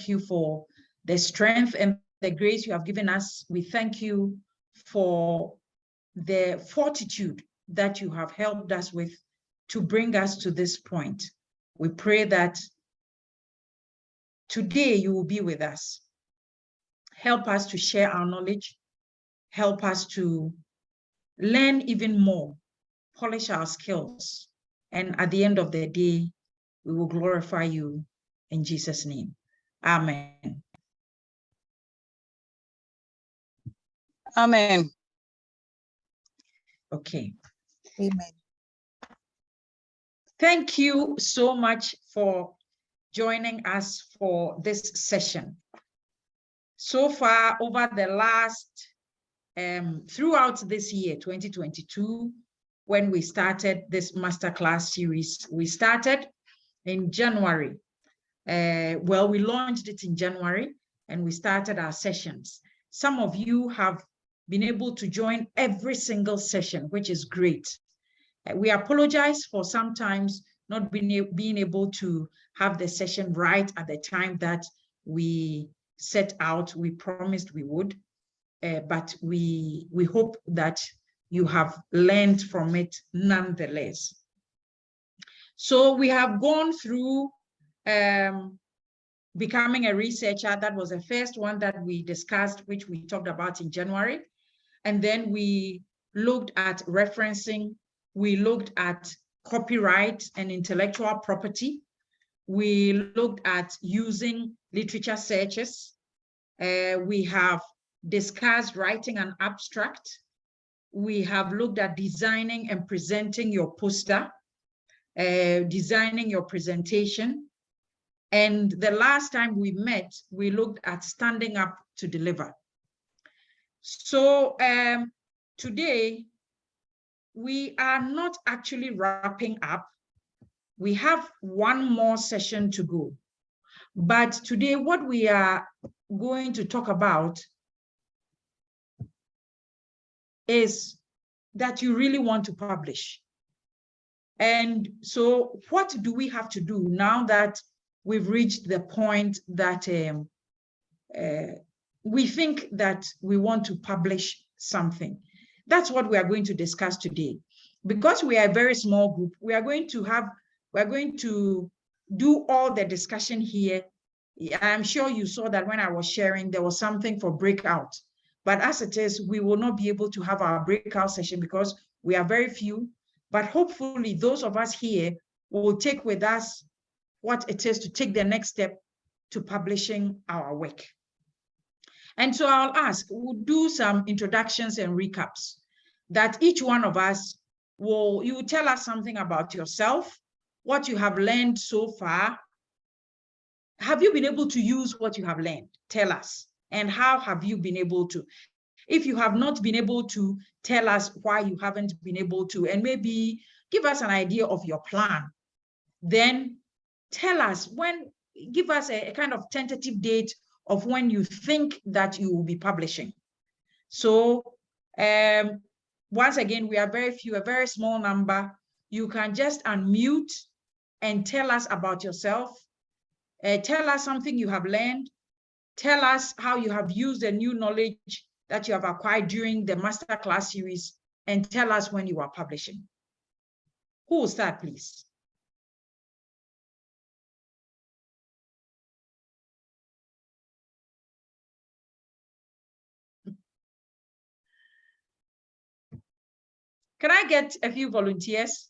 you for the strength and the grace you have given us. We thank you for the fortitude that you have helped us with to bring us to this point. We pray that today you will be with us. Help us to share our knowledge. Help us to learn even more, polish our skills, and at the end of the day, we will glorify you in Jesus' name. Amen. Amen. Okay. Amen. Thank you so much for joining us for this session. So far, over the last, throughout this year, 2022, when we started this masterclass series, we started in January. Well, we launched it in January and we started our sessions. Some of you have been able to join every single session, which is great. We apologize for sometimes not being able to have the session right at the time that we set out. We promised we would, but we hope that you have learned from it nonetheless. So we have gone through becoming a researcher. That was the first one that we discussed, which we talked about in January. And then we looked at referencing. We looked at copyright and intellectual property. We looked at using literature searches. We have discussed writing an abstract. We have looked at designing and presenting your poster, designing your presentation. And the last time we met, we looked at standing up to deliver. So today, we are not actually wrapping up. We have one more session to go. But today, what we are going to talk about is that you really want to publish. And so what do we have to do now that we've reached the point that we think that we want to publish something? That's what we are going to discuss today. Because we are a very small group, we are going to do all the discussion here. I'm sure you saw that when I was sharing, there was something for breakout. But as it is, we will not be able to have our breakout session because we are very few. But hopefully those of us here will take with us what it is to take the next step to publishing our work. And so I'll ask, we'll do some introductions and recaps that each one of us you will tell us something about yourself, what you have learned so far. Have you been able to use what you have learned? Tell us. And how have you been able to? If you have not been able to, tell us why you haven't been able to, and maybe give us an idea of your plan. Then tell us give us a kind of tentative date of when you think that you will be publishing. So once again, we are very few, a very small number. You can just unmute and tell us about yourself. Tell us something you have learned. Tell us how you have used the new knowledge that you have acquired during the masterclass series, and tell us when you are publishing. Who will start, please? Can I get a few volunteers?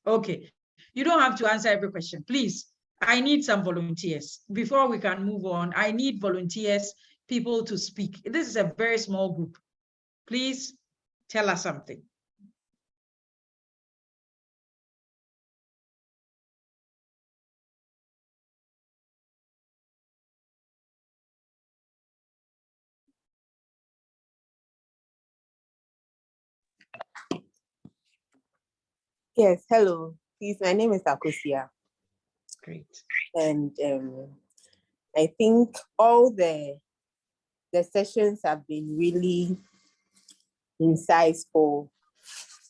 Okay, you don't have to answer every question. Please, I need some volunteers. Before we can move on, I need volunteers, people to speak. This is a very small group. Please tell us something. Yes, hello. Please, my name is Akosia. Great. And I think all the sessions have been really insightful.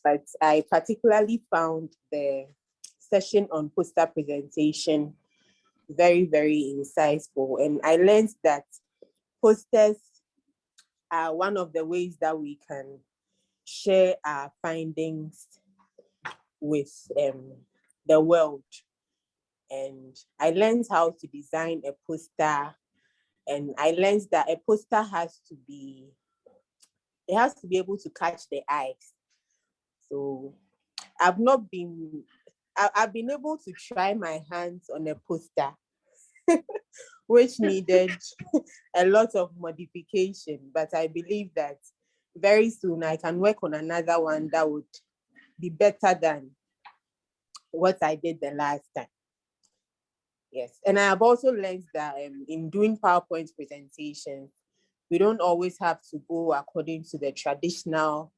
but I particularly found the session on poster presentation very, very insightful. And I learned that posters are one of the ways that we can share our findings with the world. And I learned how to design a poster, and I learned that a poster has to be able to catch the eyes. So I've been able to try my hands on a poster, which needed a lot of modification, but I believe that very soon I can work on another one that would be better than what I did the last time. Yes, and I have also learned that in doing PowerPoint presentations, we don't always have to go according to the traditional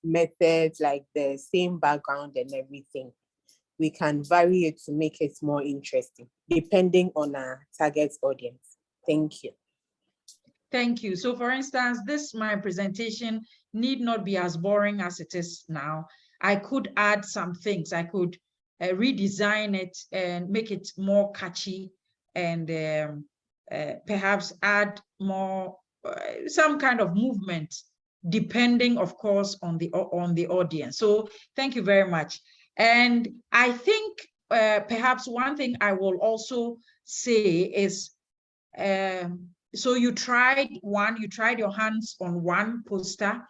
methods, like the same background and everything. We can vary it to make it more interesting, depending on our target audience. Thank you. Thank you. So for instance, my presentation need not be as boring as it is now. I could add some things. I could redesign it and make it more catchy, and perhaps add more, some kind of movement, depending, of course, on the audience. So thank you very much. And I think perhaps one thing I will also say is, so you tried your hands on one poster,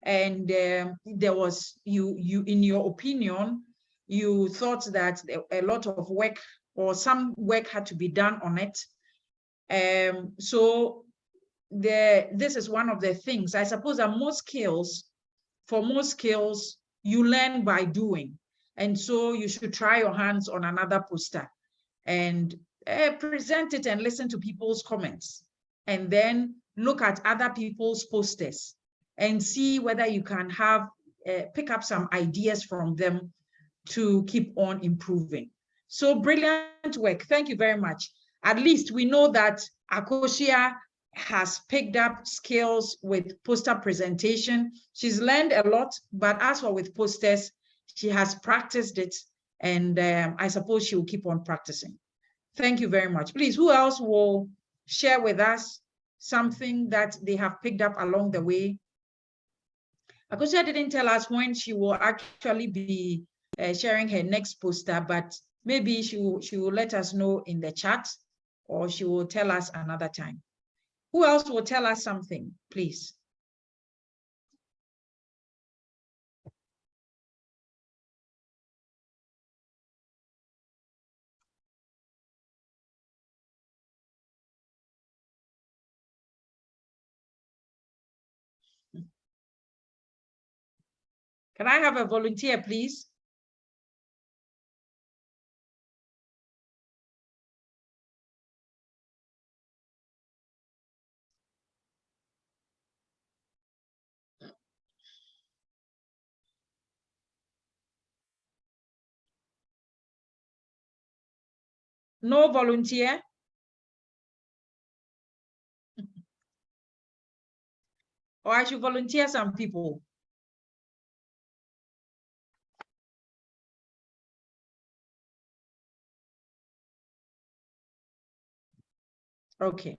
and there was, you in your opinion, you thought that a lot of work or some work had to be done on it. So this is one of the things, I suppose, that for most skills, you learn by doing. And so you should try your hands on another poster and present it and listen to people's comments, and then look at other people's posters and see whether you can have pick up some ideas from them to keep on improving. So brilliant work. Thank you very much. At least we know that Akosia has picked up skills with poster presentation. She's learned a lot, but as for with posters, she has practiced it, and I suppose she will keep on practicing. Thank you very much. Please, who else will share with us something that they have picked up along the way? Akosia didn't tell us when she will actually be sharing her next poster, but maybe she will let us know in the chat, or she will tell us another time. Who else will tell us something, please? Can I have a volunteer, please? No volunteer? Or I should volunteer some people? Okay.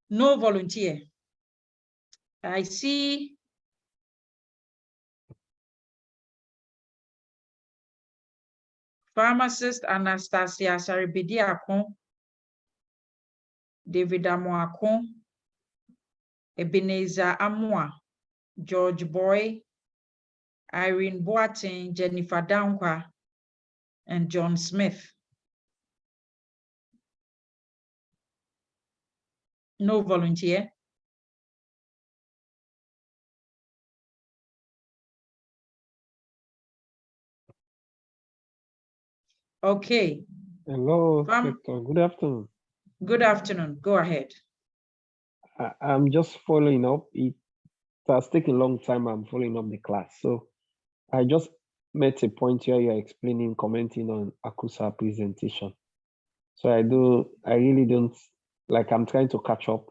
No volunteer. I see. Pharmacist Anastasia Saribediakon, David Amoakon, Ebenezer Amwa, George Boy, Irene Boateng, Jennifer Dankwa, and John Smith. No volunteer. Okay. Hello, Victor. Good afternoon. Good afternoon. Go ahead. I'm just following up. It has taken a long time. I'm following up the class. So I just met a point where you're explaining, commenting on Akusa presentation. So I really don't, like, I'm trying to catch up.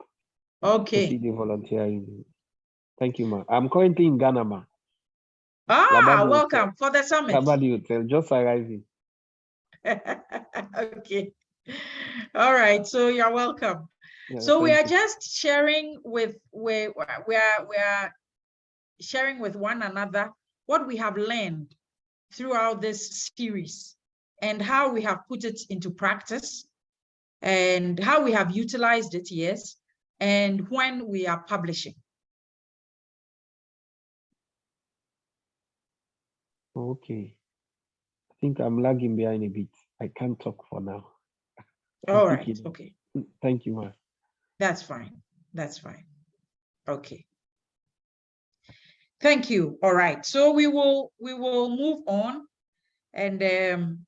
Okay. To see the volunteering. Thank you, ma. I'm currently in Ghana, ma. Ah, Labadi welcome Hotel. for the summit. Labadi Hotel, just arriving. Okay. All right. So you're welcome. Yeah, So we thank are you. just sharing with we are sharing with one another what we have learned throughout this series and how we have put it into practice and how we have utilized it, yes, and when we are publishing. Okay. I think I'm lagging behind a bit. I can't talk for now. All right. Okay. Thank you, ma. That's fine. That's fine. Okay. Thank you. All right. So we will move on and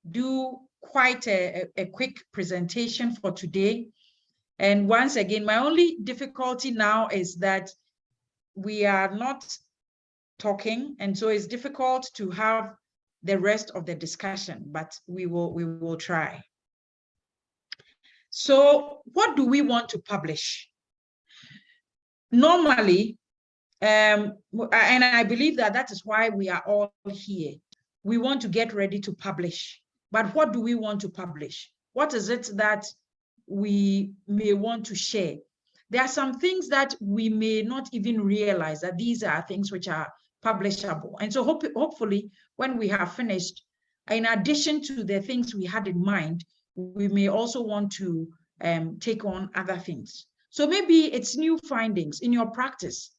do quite a quick presentation for today. And once again, my only difficulty now is that we are not talking, and so it's difficult to have the rest of the discussion, but we will try. So what do we want to publish? Normally, and I believe that is why we are all here. We want to get ready to publish, but what do we want to publish? What is it that we may want to share? There are some things that we may not even realize that these are things which are publishable. And so hopefully when we have finished, in addition to the things we had in mind, we may also want to take on other things. So maybe it's new findings in your practice.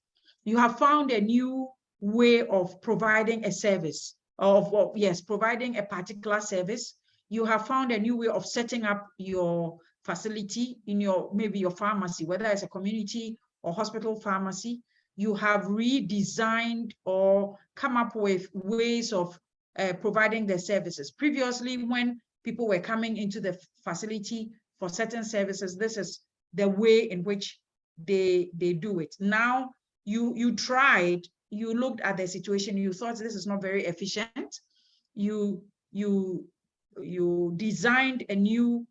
You have found a new way of providing a service, providing a particular service. You have found a new way of setting up your facility in maybe your pharmacy, whether it's a community or hospital pharmacy. You have redesigned or come up with ways of providing the services. Previously, when people were coming into the facility for certain services, this is the way in which they do it. Now, you tried, you looked at the situation, you thought this is not very efficient. You designed a new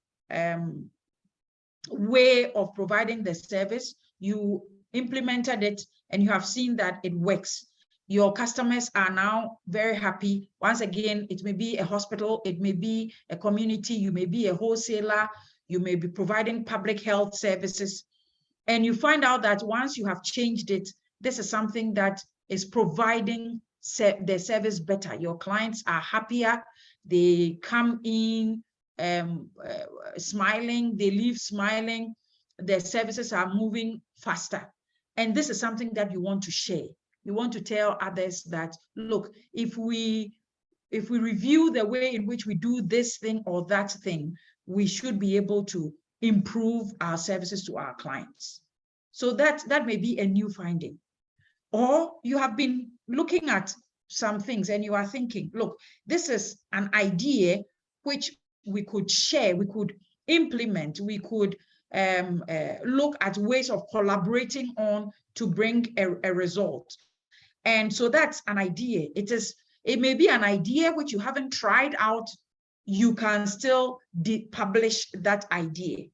way of providing the service. You implemented it and you have seen that it works. Your customers are now very happy. Once again, it may be a hospital, it may be a community, you may be a wholesaler, you may be providing public health services. And you find out that once you have changed it, this is something that is providing the service better. Your clients are happier. They come in smiling, they leave smiling. Their services are moving faster. And this is something that you want to share. You want to tell others that, look, if we review the way in which we do this thing or that thing, we should be able to improve our services to our clients. So that may be a new finding. Or you have been looking at some things and you are thinking, look, this is an idea which we could share, we could implement, we could look at ways of collaborating on to bring a result. And so that's an idea. It may be an idea which you haven't tried out. You can still publish that idea.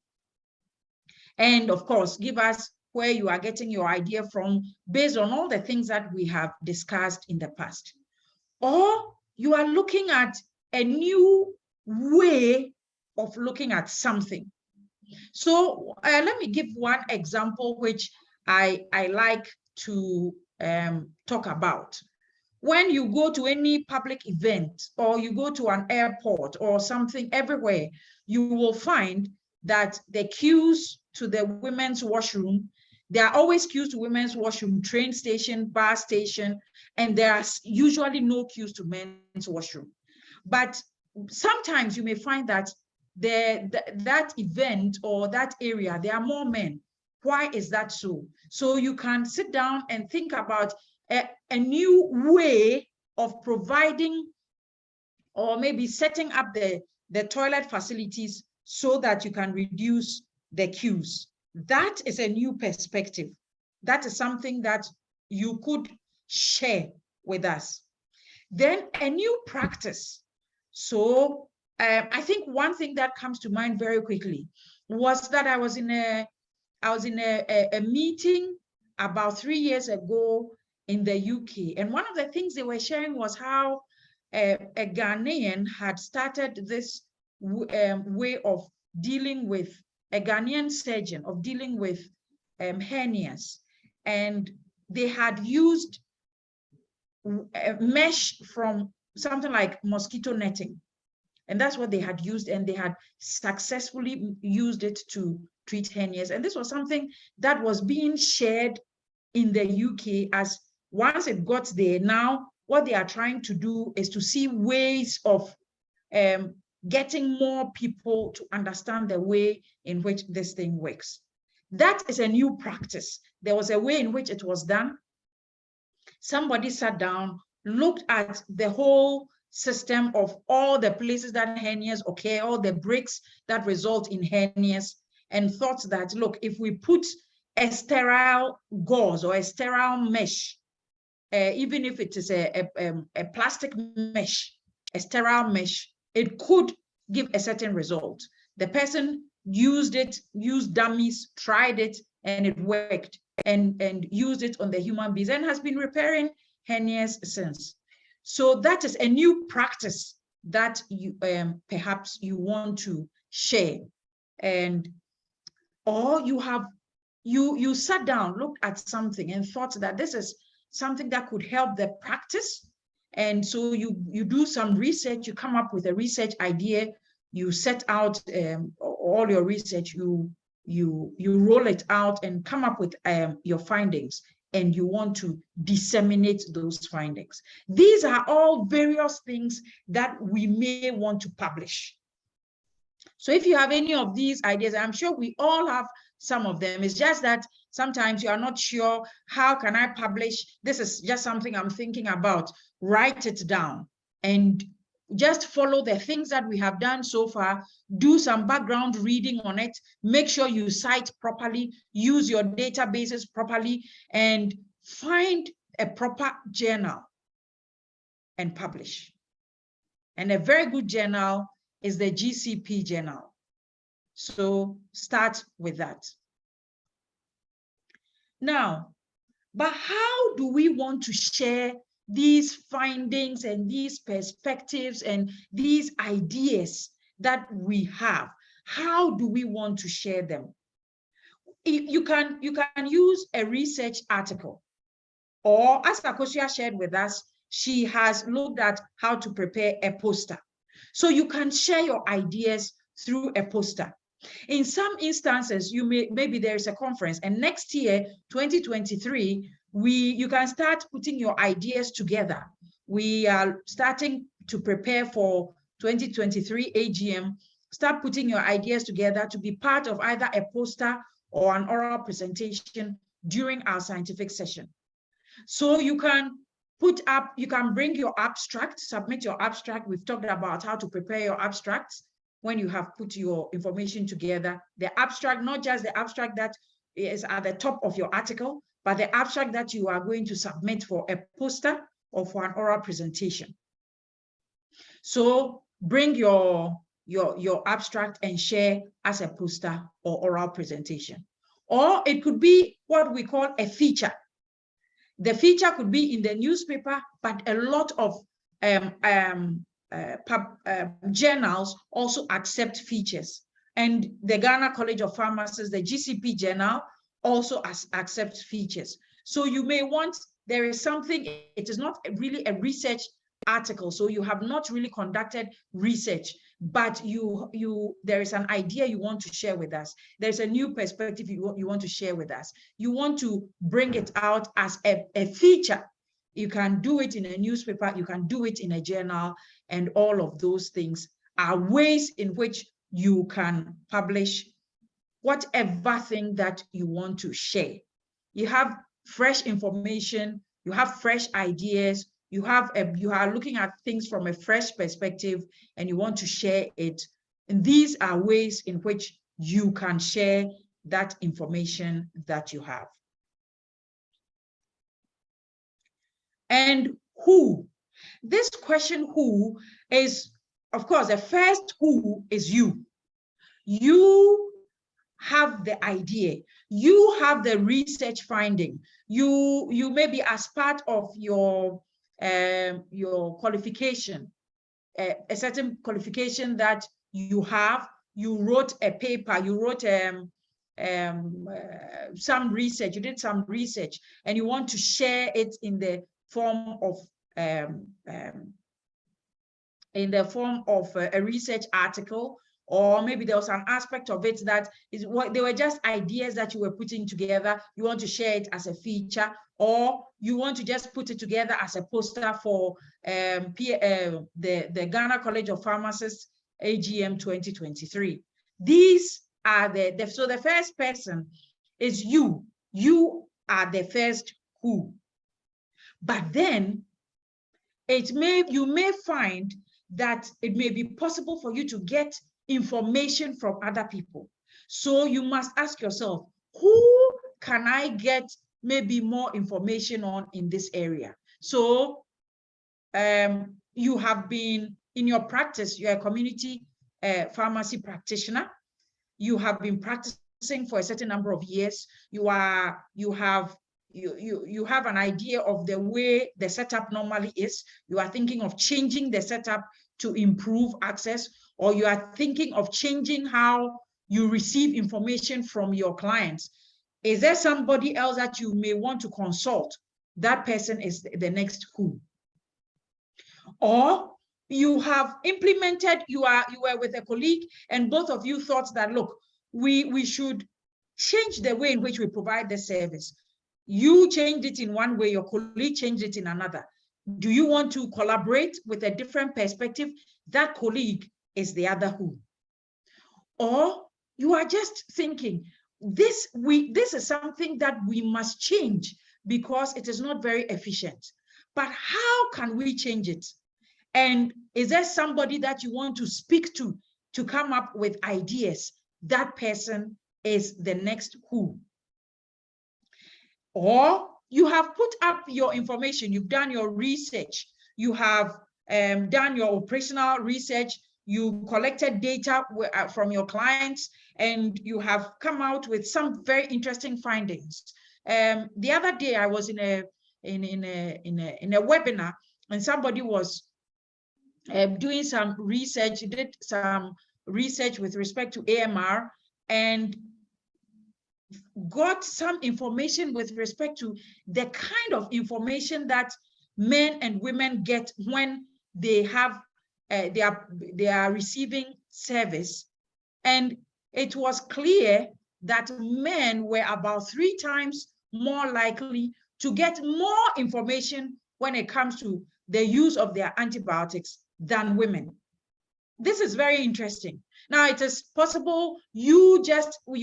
And of course, give us where you are getting your idea from based on all the things that we have discussed in the past. Or you are looking at a new way of looking at something. So let me give one example which I like to talk about. When you go to any public event or you go to an airport or something everywhere, you will find that the queues to the women's washroom, there are always queues to women's washroom, train station, bus station, and there are usually no queues to men's washroom. But sometimes you may find that that event or that area, there are more men. Why is that so? So you can sit down and think about a new way of providing or maybe setting up the toilet facilities so that you can reduce the queues. That is a new perspective. That is something that you could share with us. Then a new practice. So I think one thing that comes to mind very quickly was that I was in a meeting about 3 years ago in the UK. And one of the things they were sharing was how a Ghanaian had started this way of dealing with, a Ghanaian surgeon of dealing with hernias. And they had used mesh from something like mosquito netting. And that's what they had used, and they had successfully used it to treat hernias. And this was something that was being shared in the UK. As once it got there, now what they are trying to do is to see ways of getting more people to understand the way in which this thing works. That is a new practice. There was a way in which it was done. Somebody sat down, looked at the whole system of all the places that hernias occur, all the breaks that result in hernias, and thought that, look, if we put a sterile gauze or a sterile mesh, even if it is a plastic mesh, a sterile mesh, it could give a certain result. The person used it, used dummies, tried it, and it worked, and used it on the human beings, and has been repairing hernias since. So that is a new practice that you perhaps you want to share, or you sat down, looked at something, and thought that this is something that could help the practice. And so you do some research, you come up with a research idea, you set out all your research, you roll it out and come up with your findings, and you want to disseminate those findings. These are all various things that we may want to publish. So if you have any of these ideas, I'm sure we all have some of them. It's just that sometimes you are not sure, how can I publish? This is just something I'm thinking about. Write it down and just follow the things that we have done so far. Do some background reading on it. Make sure you cite properly, use your databases properly, and find a proper journal and publish. And a very good journal is the GCP journal. So start with that. Now, but how do we want to share these findings and these perspectives and these ideas that we have? How do we want to share them? You can use a research article, or as Akosua shared with us, she has looked at how to prepare a poster. So you can share your ideas through a poster. In some instances, maybe there is a conference, and next year, 2023, you can start putting your ideas together. We are starting to prepare for 2023 AGM. Start putting your ideas together to be part of either a poster or an oral presentation during our scientific session. So you can bring your abstract, submit your abstract. We've talked about how to prepare your abstracts when you have put your information together. The abstract, not just the abstract that is at the top of your article, but the abstract that you are going to submit for a poster or for an oral presentation. So bring your abstract and share as a poster or oral presentation. Or it could be what we call a feature. The feature could be in the newspaper, but a lot of journals also accept features. And the Ghana College of Pharmacists, the GCP journal, also accepts features. So you may want, there is something, it is not really a research article, so you have not really conducted research, but there is an idea you want to share with us. There's a new perspective you want to share with us. You want to bring it out as a feature. You can do it in a newspaper, you can do it in a journal, and all of those things are ways in which you can publish whatever thing that you want to share. You have fresh information, you have fresh ideas, you are looking at things from a fresh perspective, and you want to share it. And these are ways in which you can share that information that you have. And who? This question, who, is, of course, the first who is you. You have the idea. You have the research finding. You maybe as part of your qualification, a certain qualification that you have, you wrote a paper, you wrote some research, you did some research, and you want to share it in the form of a research article, or maybe there was an aspect of it that is what they were just ideas that you were putting together. You want to share it as a feature, or you want to just put it together as a poster for the Ghana College of Pharmacists AGM 2023. These are so the first person is you. You are the first who. But then you may find that it may be possible for you to get information from other people. So you must ask yourself, who can I get maybe more information on in this area? So you have been in your practice, you're a community pharmacy practitioner. You have been practicing for a certain number of years. You have an idea of the way the setup normally is. You are thinking of changing the setup to improve access, or you are thinking of changing how you receive information from your clients. Is there somebody else that you may want to consult? That person is the next who. Or you have implemented, you were with a colleague and both of you thought that, look, we should change the way in which we provide the service. You changed it in one way, your colleague changed it in another. Do you want to collaborate with a different perspective? That colleague is the other who. Or you are just thinking, this is something that we must change because it is not very efficient. But how can we change it? And is there somebody that you want to speak to come up with ideas? That person is the next who. Or you have put up your information, you've done your research, you have done your operational research, you collected data from your clients, and you have come out with some very interesting findings. The other day I was in a webinar, and somebody was doing some research, did some research with respect to AMR, and got some information with respect to the kind of information that men and women get when they have they are receiving service. And it was clear that men were about 3 times more likely to get more information when it comes to the use of their antibiotics than women. This is very interesting. Now, it is possible you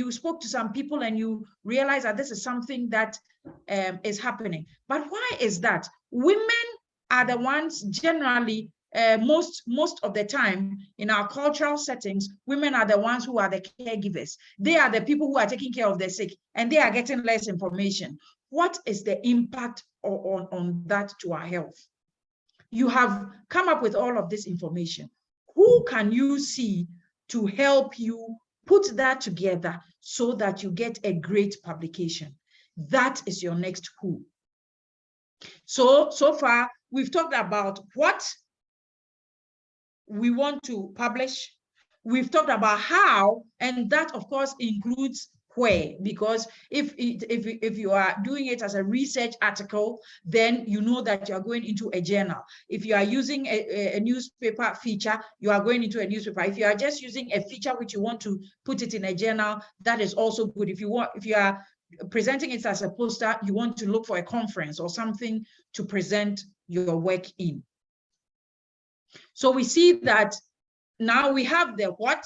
spoke to some people and you realize that this is something that is happening. But why is that? Women are the ones generally, most of the time in our cultural settings, women are the ones who are the caregivers. They are the people who are taking care of the sick, and they are getting less information. What is the impact on that to our health? You have come up with all of this information. Who can you see to help you put that together so that you get a great publication? That is your next who. So far, we've talked about what we want to publish. We've talked about how, and that, of course, includes where, because if you are doing it as a research article, then you know that you are going into a journal. If you are using a newspaper feature, you are going into a newspaper. If you are just using a feature which you want to put it in a journal, that is also good. If you are presenting it as a poster, you want to look for a conference or something to present your work in. So we see that now we have the what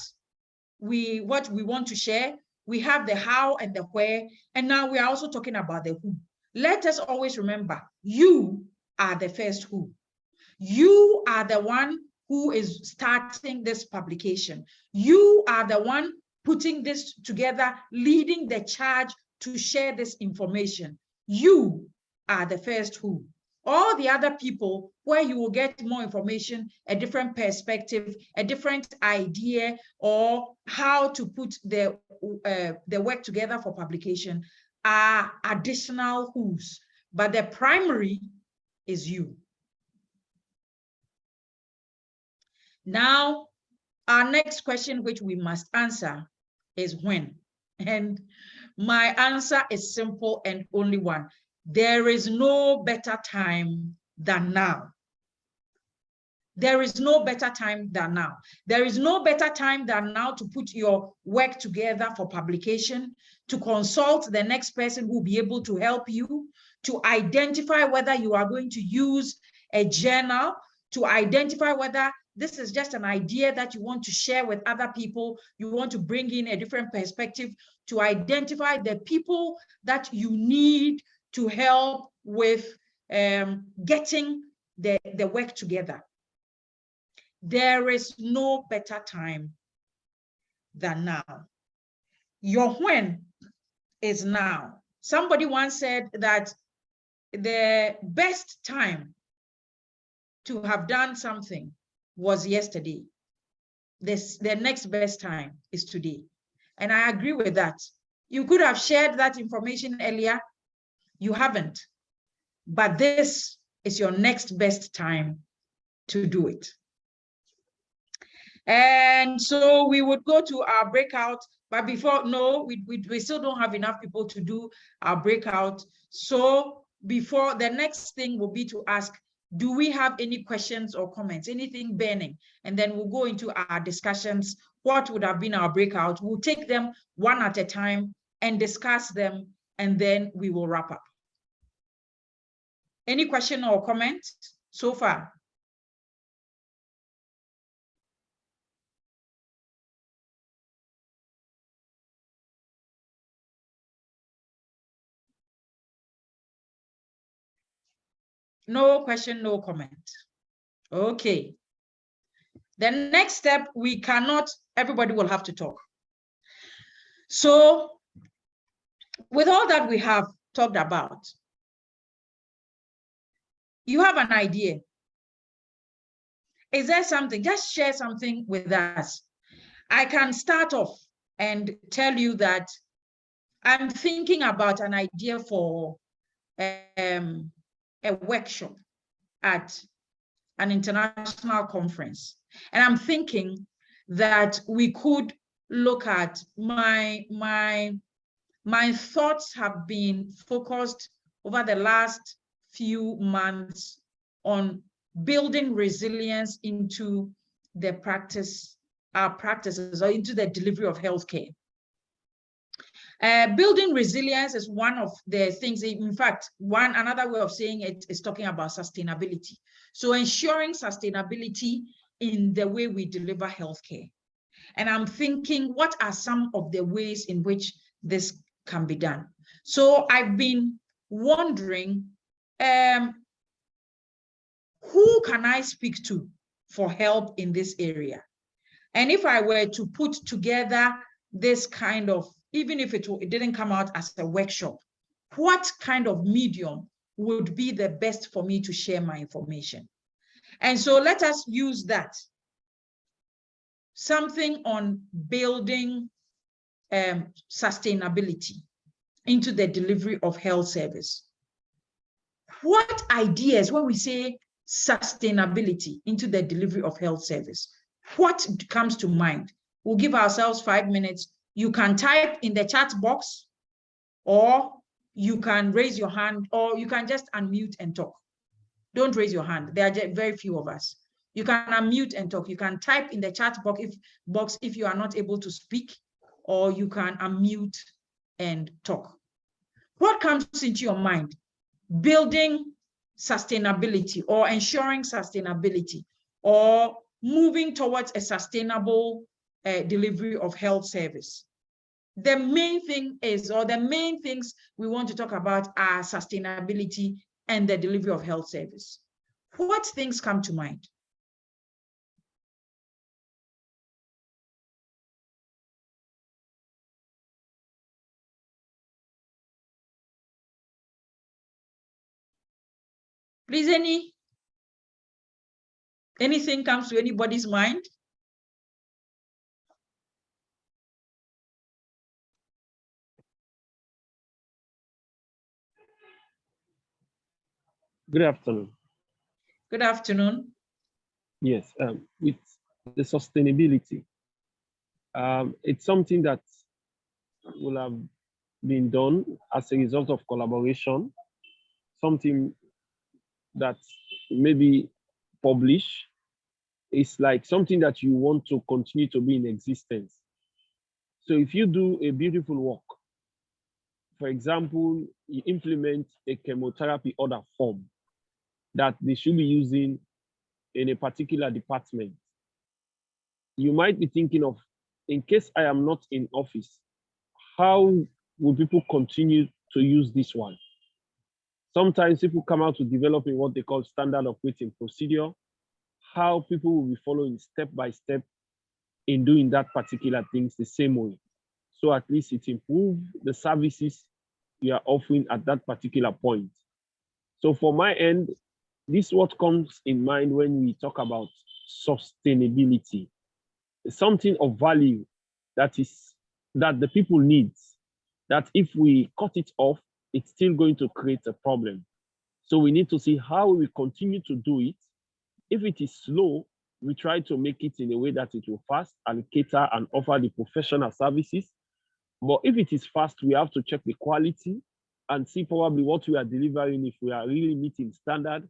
we want to share. We have the how and the where, and now we are also talking about the who. Let us always remember, you are the first who. You are the one who is starting this publication. You are the one putting this together, leading the charge to share this information. You are the first who. all the other people where you will get more information, a different perspective, a different idea, or how to put the work together for publication are additional who's, but the primary is you. Now, our next question, which we must answer, is when. And my answer is simple and only one. There is no better time than now. There is no better time than now. There is no better time than now to put your work together for publication, to consult the next person who will be able to help you, to identify whether you are going to use a journal, to identify whether this is just an idea that you want to share with other people, you want to bring in a different perspective, to identify the people that you need to help with getting the work together. There is no better time than now. Your when is now. Somebody once said that the best time to have done something was yesterday. The next best time is today. And I agree with that. You could have shared that information earlier. You haven't. But this is your next best time to do it. And so we would go to our breakout, but before, no, we still don't have enough people to do our breakout. So before, the next thing will be to ask, do we have any questions or comments, anything burning? And then we'll go into our discussions. What would have been our breakout? We'll take them one at a time and discuss them, and then we will wrap up. Any question or comment so far? No question, no comment. Okay. The next step, we cannot, everybody will have to talk. So with all that we have talked about, you have an idea. Is there something? Just share something with us. I can start off and tell you that I'm thinking about an idea for a workshop at an international conference. And I'm thinking that we could look at my thoughts have been focused over the last few months on building resilience into the our practices, or into the delivery of healthcare. Building resilience is one of the things, in fact, another way of saying it is talking about sustainability. So ensuring sustainability in the way we deliver healthcare. And I'm thinking, what are some of the ways in which this can be done? So I've been wondering, who can I speak to for help in this area? And if I were to put together this kind of, even if it didn't come out as a workshop, what kind of medium would be the best for me to share my information? And so let us use that. Something on building sustainability into the delivery of health service. What ideas, when we say sustainability into the delivery of health service, what comes to mind? We'll give ourselves 5 minutes. You can type in the chat box, or you can raise your hand, or you can just unmute and talk. Don't raise your hand. There are very few of us. You can unmute and talk. You can type in the chat box if you are not able to speak, or you can unmute and talk. What comes into your mind? Building sustainability, or ensuring sustainability, or moving towards a sustainable delivery of health service. The main thing is, or the main things we want to talk about are sustainability and the delivery of health service. What things come to mind? Please, anything comes to anybody's mind? Good afternoon. Good afternoon. Yes, with the sustainability, it's something that will have been done as a result of collaboration, something that maybe published. It's like something that you want to continue to be in existence. So if you do a beautiful work, for example, you implement a chemotherapy order form that they should be using in a particular department, you might be thinking of, in case I am not in office, how will people continue to use this one? Sometimes people come out to developing what they call standard operating procedure, how people will be following step by step in doing that particular things the same way. So at least it improves the services you are offering at that particular point. So for my end, this is what comes in mind when we talk about sustainability. Something of value that the people need, that if we cut it off, it's still going to create a problem. So we need to see how we continue to do it. If it is slow, we try to make it in a way that it will fast and cater and offer the professional services. But if it is fast, we have to check the quality and see probably what we are delivering, if we are really meeting standard.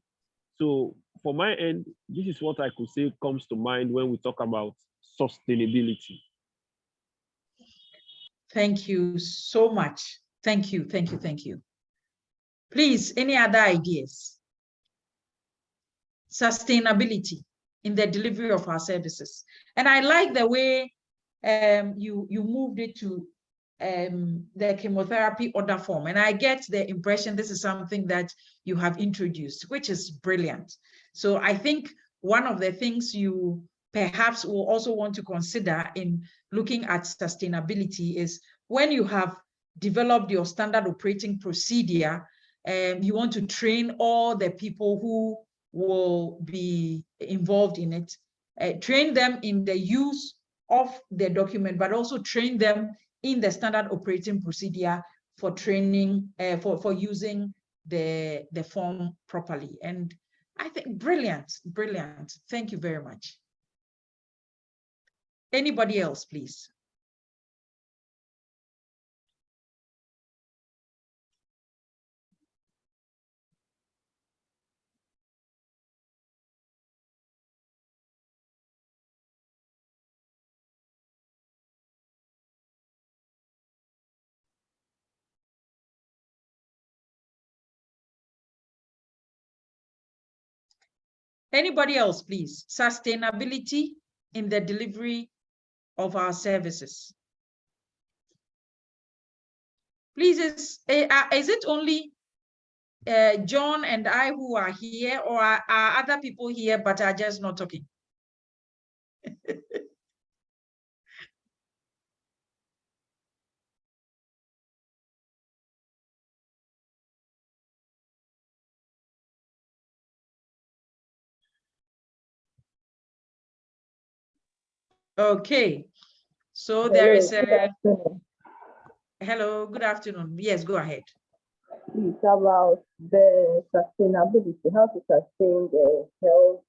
So for my end, this is what I could say comes to mind when we talk about sustainability. Thank you so much. Thank you, thank you, thank you. Please, any other ideas? Sustainability in the delivery of our services. And I like the way you moved it to the chemotherapy order form. And I get the impression this is something that you have introduced, which is brilliant. So I think one of the things you perhaps will also want to consider in looking at sustainability is when you have developed your standard operating procedure, you want to train all the people who will be involved in it, train them in the use of the document, but also train them in the standard operating procedure for training, for using the form properly. And I think brilliant, brilliant. Thank you very much. Anybody else, please? Anybody else, please? Sustainability in the delivery of our services. Please, is it only John and I who are here, or are other people here but are just not talking? Okay, so there is a... Hello, good afternoon. Yes, go ahead. It's about the sustainability, how to sustain the health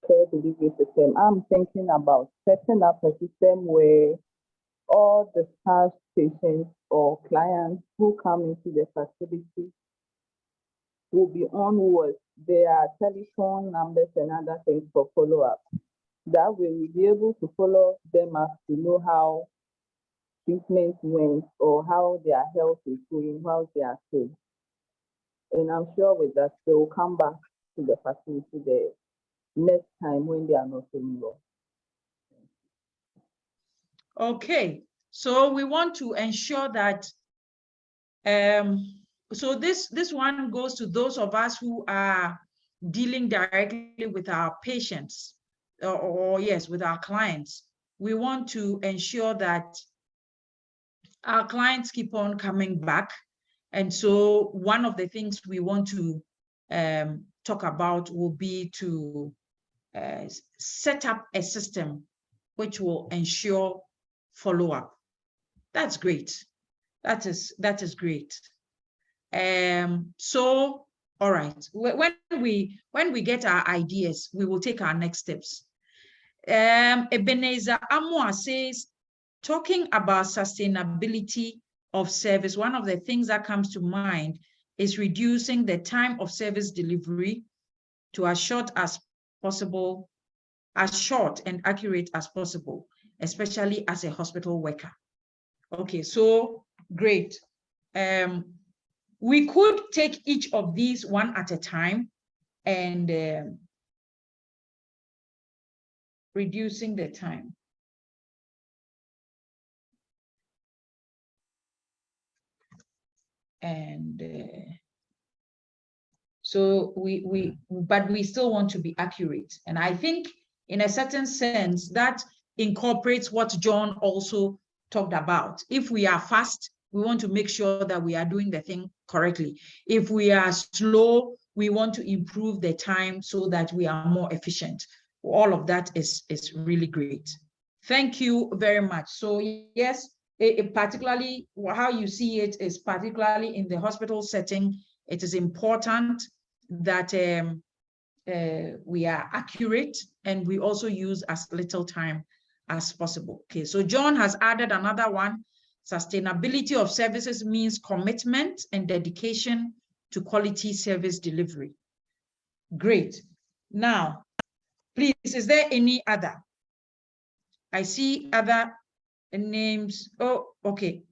care delivery system. I'm thinking about setting up a system where all the staff, patients, or clients who come into the facility will be on with their telephone numbers and other things for follow-up. That way we'll be able to follow them up to know how treatment went or how their health is going, how they are safe. And I'm sure with that, they will come back to the facility the next time when they are not feeling well. Okay, so we want to ensure that, so this one goes to those of us who are dealing directly with our patients, or yes, with our clients. We want to ensure that our clients keep on coming back. And so one of the things we want to talk about will be to set up a system which will ensure follow-up. That's great. That is great. So, all right. When we get our ideas, we will take our next steps. Ebenezer Amwa says, talking about sustainability of service, one of the things that comes to mind is reducing the time of service delivery to as short as possible, as short and accurate as possible, especially as a hospital worker. Okay, so great. We could take each of these one at a time and reducing the time. And so but we still want to be accurate. And I think in a certain sense that incorporates what John also talked about. If we are fast, we want to make sure that we are doing the thing correctly. If we are slow, we want to improve the time so that we are more efficient. All of that is really great. Thank you very much. So yes, particularly how you see it is particularly in the hospital setting, it is important that we are accurate and we also use as little time as possible. Okay, so John has added another one. Sustainability of services means commitment and dedication to quality service delivery. Great. Now, please, is there any other? I see other names. Oh, okay.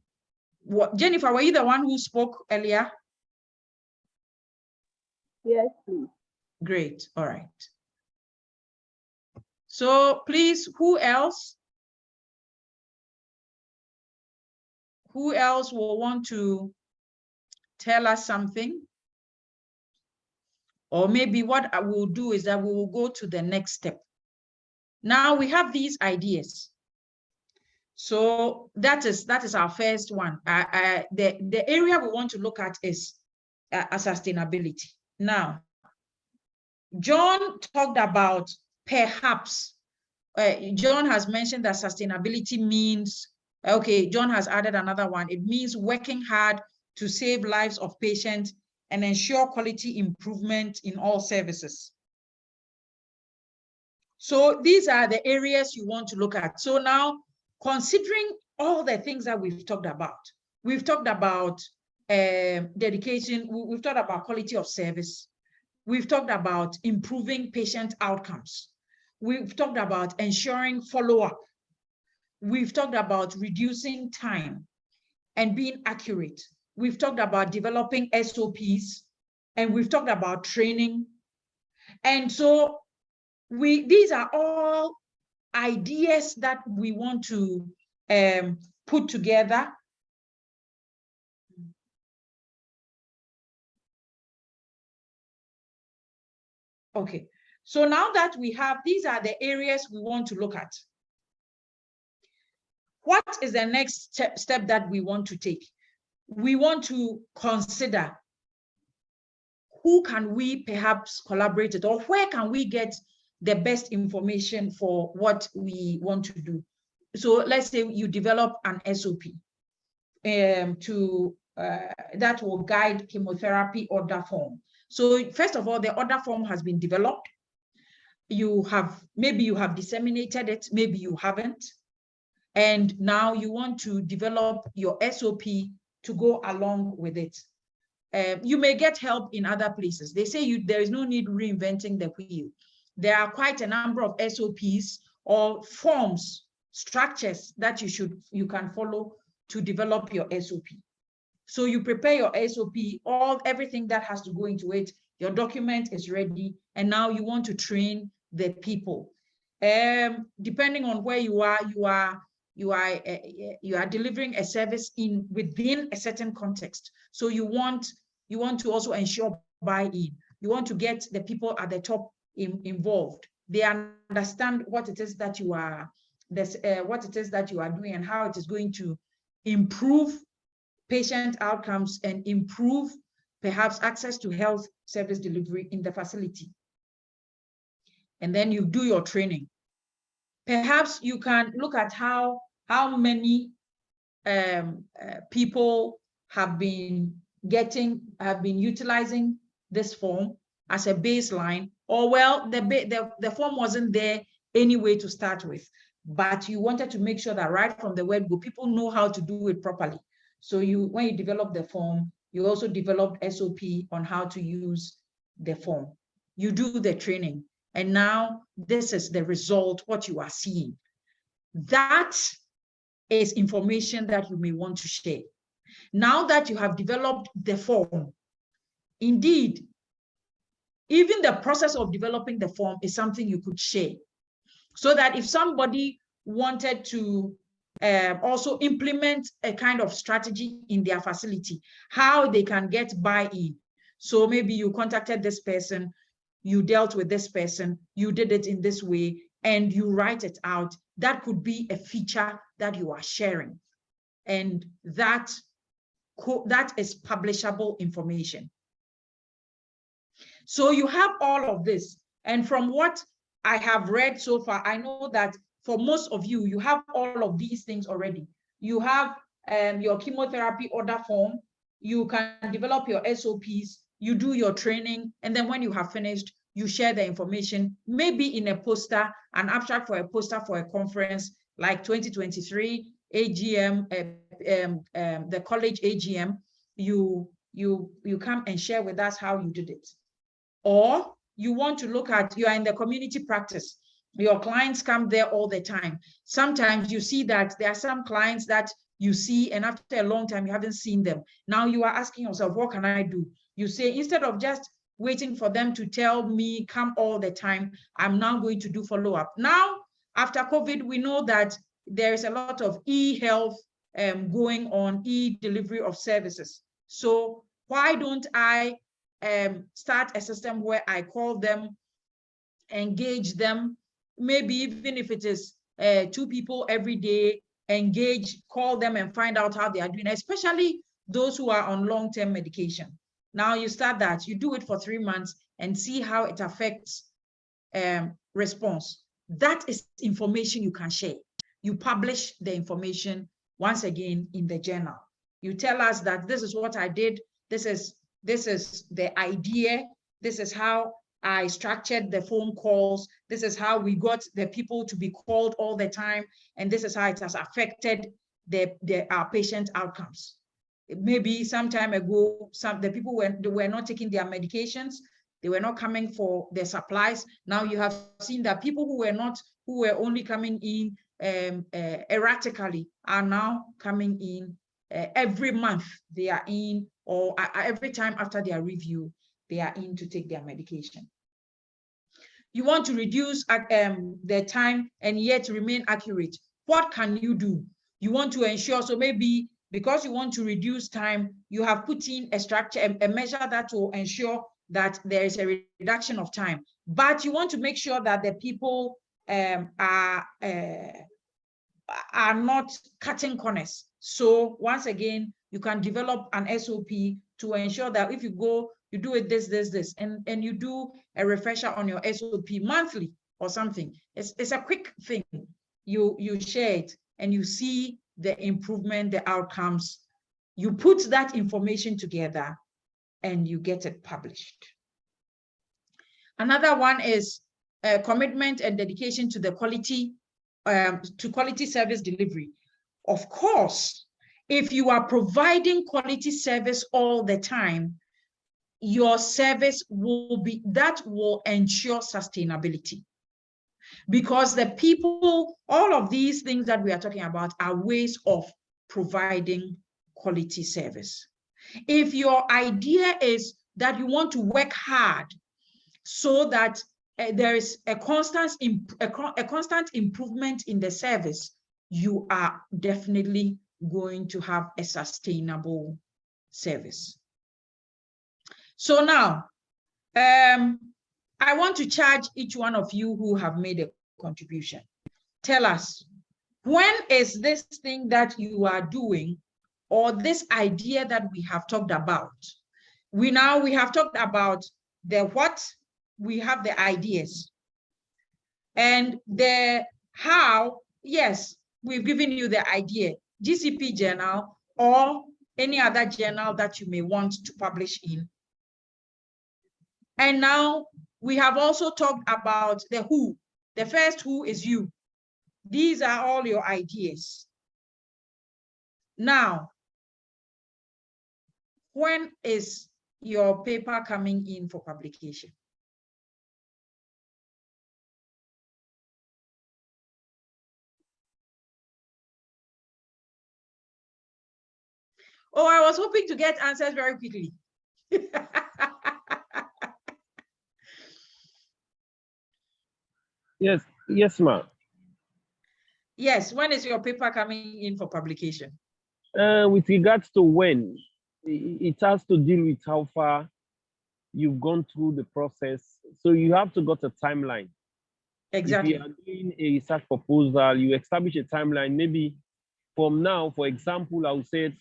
What, Jennifer, were you the one who spoke earlier? Yes, please. Great. All right. So please, who else? Who else will want to tell us something? Or maybe what I will do is that we will go to the next step. Now we have these ideas. So that is our first one. The area we want to look at is sustainability. Now, John talked about perhaps, John has mentioned that sustainability means, okay, John has added another one. It means working hard to save lives of patients and ensure quality improvement in all services. So these are the areas you want to look at. So now, considering all the things that we've talked about dedication, we've talked about quality of service, we've talked about improving patient outcomes, we've talked about ensuring follow-up, we've talked about reducing time and being accurate, we've talked about developing SOPs, and we've talked about training. And so these are all ideas that we want to put together. Okay, so now that we have, these are the areas we want to look at. What is the next step that we want to take? We want to consider who can we perhaps collaborate with, or where can we get the best information for what we want to do. So let's say you develop an SOP that will guide chemotherapy order form. So first of all, the order form has been developed. Maybe you have disseminated it, maybe you haven't. And now you want to develop your SOP to go along with it. You may get help in other places. They say there is no need reinventing the wheel. There are quite a number of SOPs or forms, structures that you can follow to develop your SOP. So you prepare your SOP, everything that has to go into it, your document is ready, and now you want to train the people. Depending on where you are delivering a service within a certain context. So you want to also ensure buy-in. You want to get the people at the top involved. They understand what it is that you are doing and how it is going to improve patient outcomes and improve perhaps access to health service delivery in the facility. And then you do your training. Perhaps you can look at how many people have been utilizing this form as a baseline, or well, the form wasn't there anyway to start with, but you wanted to make sure that right from the word go, people know how to do it properly. So when you develop the form, you also developed SOP on how to use the form. You do the training, and now this is the result, what you are seeing. That is information that you may want to share. Now that you have developed the form, indeed, even the process of developing the form is something you could share, so that if somebody wanted to also implement a kind of strategy in their facility, how they can get buy-in. So maybe you contacted this person, you dealt with this person, you did it in this way, and you write it out. That could be a feature that you are sharing. And that is publishable information. So you have all of this. And from what I have read so far, I know that for most of you, you have all of these things already. You have your chemotherapy order form, you can develop your SOPs, you do your training, and then when you have finished, you share the information, maybe in a poster, an abstract for a poster for a conference like 2023 AGM, the college AGM. You come and share with us how you did it. Or you want to look at, you are in the community practice, your clients come there all the time. Sometimes you see that there are some clients that you see, and after a long time, you haven't seen them. Now you are asking yourself, what can I do? You say, instead of just waiting for them to tell me, come all the time, I'm now going to do follow-up. Now, after COVID, we know that there is a lot of e-health going on, e-delivery of services. So why don't I start a system where I call them, engage them, maybe even if it is 2 people every day, engage, call them and find out how they are doing, especially those who are on long-term medication. Now you start that, you do it for 3 months and see how it affects response. That is information you can share. You publish the information once again in the journal. You tell us that this is what I did, this is the idea, this is how I structured the phone calls, this is how we got the people to be called all the time, and this is how it has affected our patient outcomes. Maybe some time ago, the people were not taking their medications, they were not coming for their supplies. Now you have seen that people who were only coming in erratically are now coming in every month. They are in, or every time after their review, they are in to take their medication. You want to reduce the time and yet remain accurate. What can you do? You want to ensure, so maybe because you want to reduce time, you have put in a structure, a measure that will ensure that there is a reduction of time. But you want to make sure that the people are not cutting corners. So once again, you can develop an SOP to ensure that if you go, you do it this, and you do a refresher on your SOP monthly or something. It's a quick thing. You share it and you see the improvement, the outcomes. You put that information together and you get it published. Another one is commitment and dedication to the quality service delivery. Of course, if you are providing quality service all the time, your service will ensure sustainability. Because the people, all of these things that we are talking about are ways of providing quality service. If your idea is that you want to work hard so that there is a constant improvement in the service, you are definitely going to have a sustainable service. So now, I want to charge each one of you who have made a contribution. Tell us, when is this thing that you are doing, or this idea that we have talked about, we have talked about the what, we have the ideas. And the how, yes, we've given you the idea, GCP journal or any other journal that you may want to publish in. And now we have also talked about the who. The first who is you. These are all your ideas. Now, when is your paper coming in for publication? Oh, I was hoping to get answers very quickly. Yes, ma'am. Yes, when is your paper coming in for publication? With regards to when, it has to deal with how far you've gone through the process. So you have to got a timeline. Exactly. If you are doing a research proposal, you establish a timeline. Maybe from now, for example, I would say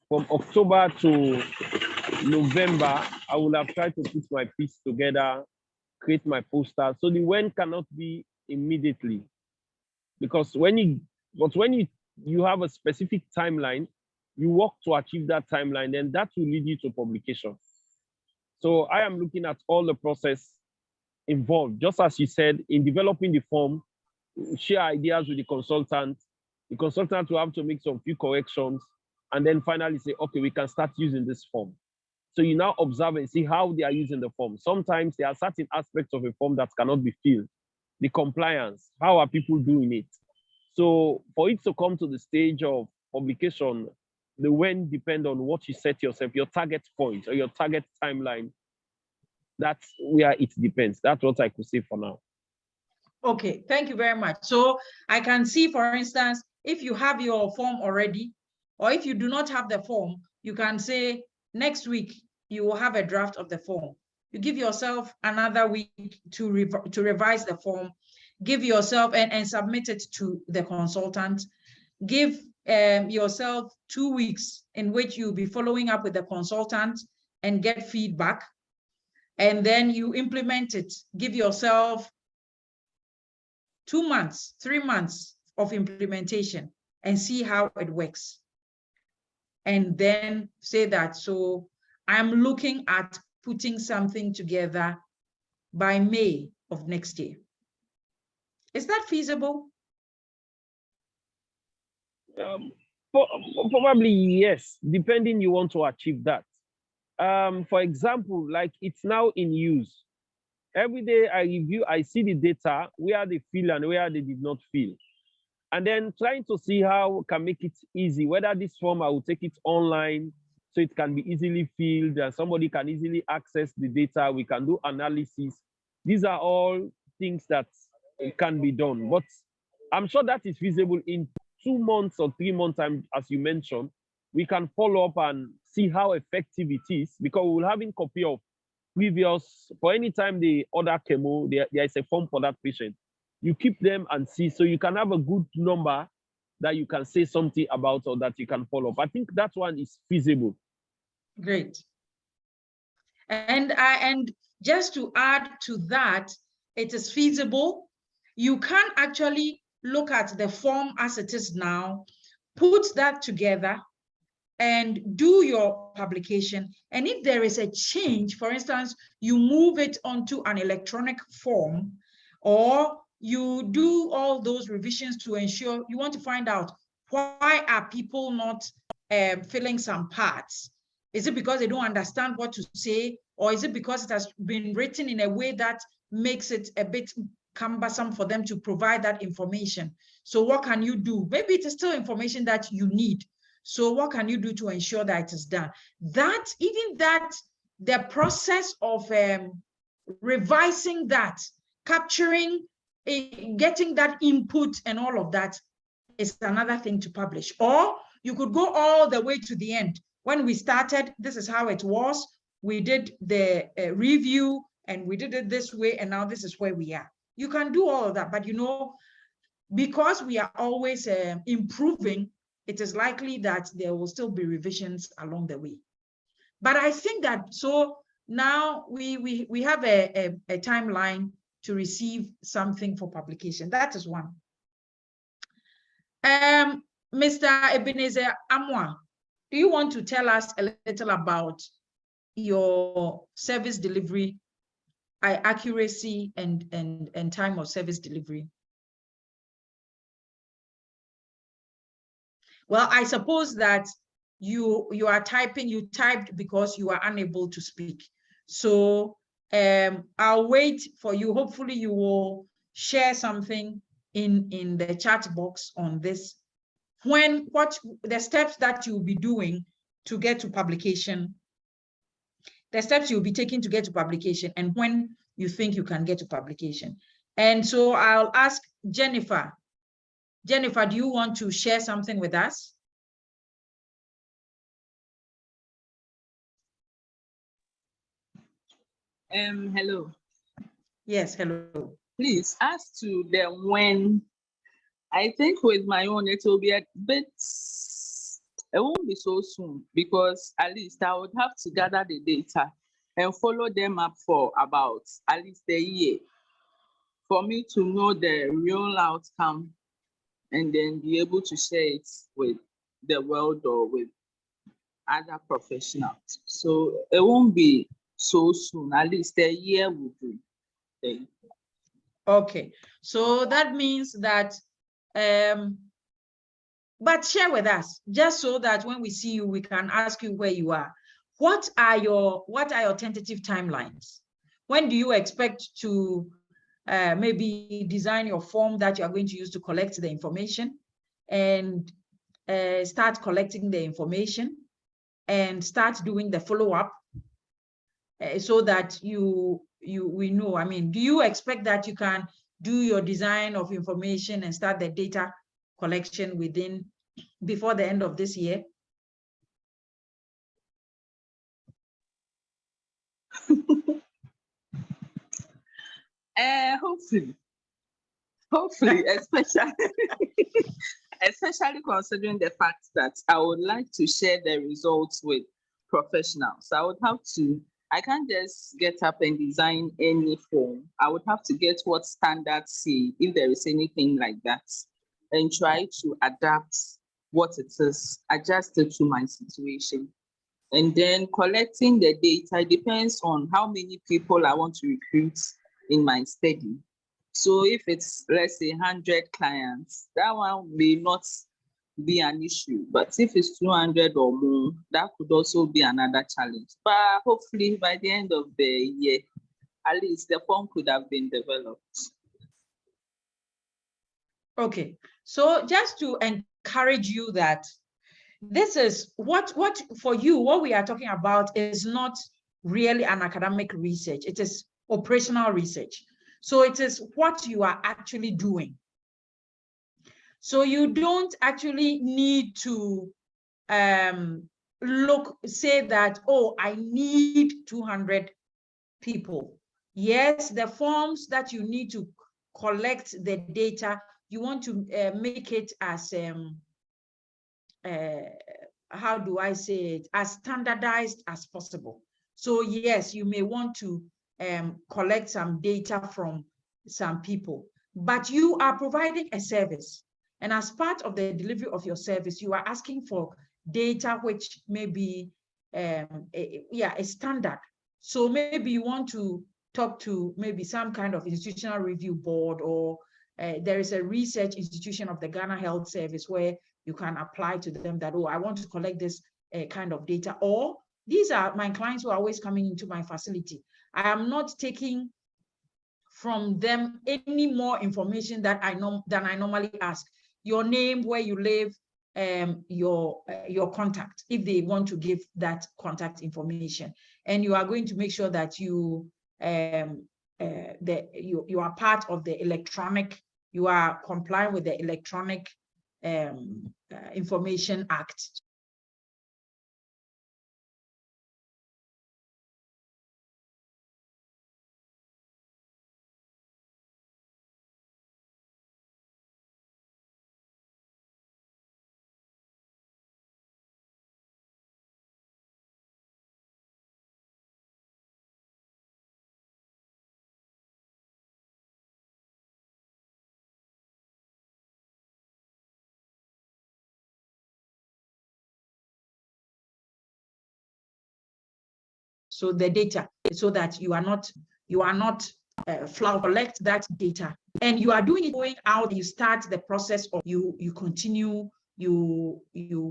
from October to November, I will have tried to put my piece together, create my poster. So the when cannot be immediately, because when you have a specific timeline, you work to achieve that timeline, then that will lead you to publication. So I am looking at all the process involved, just as you said, in developing the form, share ideas with the consultant. The consultant will have to make some few corrections, and then finally say, okay, we can start using this form. So you now observe and see how they are using the form. Sometimes there are certain aspects of a form that cannot be filled. The compliance, how are people doing it? So for it to come to the stage of publication, the when depend on what you set yourself, your target point or your target timeline. That's where it depends. That's what I could say for now. Okay, thank you very much. So I can see, for instance, if you have your form already, or if you do not have the form, you can say next week you will have a draft of the form. You give yourself another week to revise the form, give yourself and submit it to the consultant. Give yourself 2 weeks in which you'll be following up with the consultant and get feedback. And then you implement it. Give yourself 2 months, 3 months of implementation and see how it works. And then say that, so I'm looking at putting something together by May of next year. Is that feasible? Probably yes, depending you want to achieve that. For example, like it's now in use. Every day I review, I see the data, where they feel and where they did not feel. And then trying to see how can make it easy, whether this form I will take it online so it can be easily filled and somebody can easily access the data. We can do analysis. These are all things that can be done, but I'm sure that is feasible in 2 months or 3 months time, as you mentioned. We can follow up and see how effective it is, because we will have a copy of previous, for any time they order chemo, there is a form for that patient. You keep them and see, so you can have a good number that you can say something about or that you can follow up. I think that one is feasible. Great. And just to add to that, it is feasible. You can actually look at the form as it is now, put that together and do your publication. And if there is a change, for instance, you move it onto an electronic form, or you do all those revisions to ensure, you want to find out why are people not filling some parts. Is it because they don't understand what to say, or is it because it has been written in a way that makes it a bit cumbersome for them to provide that information? So what can you do? Maybe it is still information that you need. So what can you do to ensure that it is done? That, even that, the process of revising that, capturing, getting that input and all of that is another thing to publish. Or you could go all the way to the end. When we started, this is how it was. We did the review and we did it this way, and now this is where we are. You can do all of that, but you know, because we are always improving, it is likely that there will still be revisions along the way. But I think that, so now we have a timeline to receive something for publication. That is one. Mr. Ebenezer Amwa, do you want to tell us a little about your service delivery, accuracy and time of service delivery? Well, I suppose that you are typing, you typed because you are unable to speak. So I'll wait for you. Hopefully you will share something in the chat box on this. What the steps that you'll be doing to get to publication, the steps you'll be taking to get to publication, and when you think you can get to publication. And so I'll ask Jennifer. Jennifer, do you want to share something with us? Hello. Yes, hello. Please, as to the when, I think with my own, it will be a bit, it won't be so soon, because at least I would have to gather the data and follow them up for about at least a year for me to know the real outcome and then be able to share it with the world or with other professionals. So it won't be so soon, at least a year will do. Okay, so that means that, but share with us, just so that when we see you, we can ask you where you are. What are your tentative timelines? When do you expect to maybe design your form that you are going to use to collect the information, and start collecting the information and start doing the follow-up, so that we know? I mean, do you expect that you can do your design of information and start the data collection before the end of this year? Hopefully, especially considering the fact that I would like to share the results with professionals. I can't just get up and design any form. I would have to get what standards say, if there is anything like that, and try to adapt what it is, adjust it to my situation. And then collecting the data depends on how many people I want to recruit in my study. So if it's, let's say, 100 clients, that one may not be an issue. But if it's 200 or more, that could also be another challenge. But hopefully by the end of the year, at least the form could have been developed. Okay, so just to encourage you that this is what for you, what we are talking about is not really an academic research. It is operational research. So it is what you are actually doing. So you don't actually need to say that, oh, I need 200 people. Yes, the forms that you need to collect the data, you want to make it as, how do I say it, as standardized as possible. So yes, you may want to collect some data from some people, but you are providing a service. And as part of the delivery of your service, you are asking for data which may be a standard. So maybe you want to talk to maybe some kind of institutional review board, or there is a research institution of the Ghana Health Service where you can apply to them that, oh, I want to collect this kind of data, or these are my clients who are always coming into my facility. I am not taking from them any more information that than I normally ask. Your name, where you live, your contact, if they want to give that contact information. And you are going to make sure that you are part of the electronic, you are complying with the Electronic Information Act. So the data, so that you are not collect that data, and you are doing it going out. You start the process of you continue, you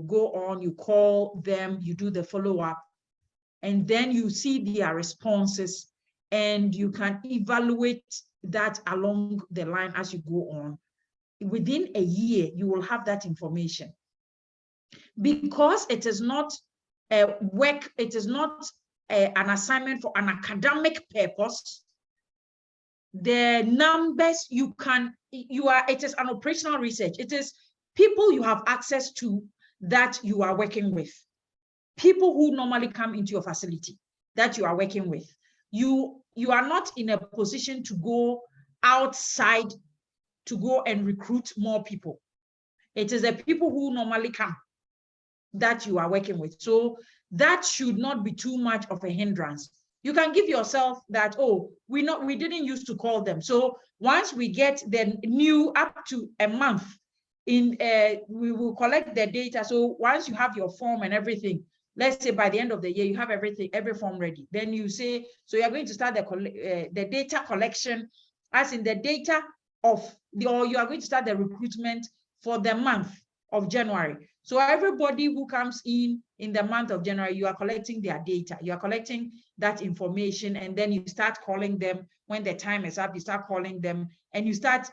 go on, you call them, you do the follow-up, and then you see their responses, and you can evaluate that along the line as you go on. Within a year, you will have that information, because it is not a work, it is not an assignment for an academic purpose. The numbers it is an operational research. It is people you have access to that you are working with, people who normally come into your facility that you are working with. You are not in a position to go outside to go and recruit more people. It is the people who normally come that you are working with. So that should not be too much of a hindrance. You can give yourself that, oh, we didn't used to call them. So once we get the new up to a month, we will collect the data. So once you have your form and everything, let's say by the end of the year, you have everything, every form ready. Then you say, so you're going to start the data collection, as in the data or you are going to start the recruitment for the month of January. So everybody who comes in the month of January, you are collecting their data, you are collecting that information, and then you start calling them when the time is up. You start calling them, and you start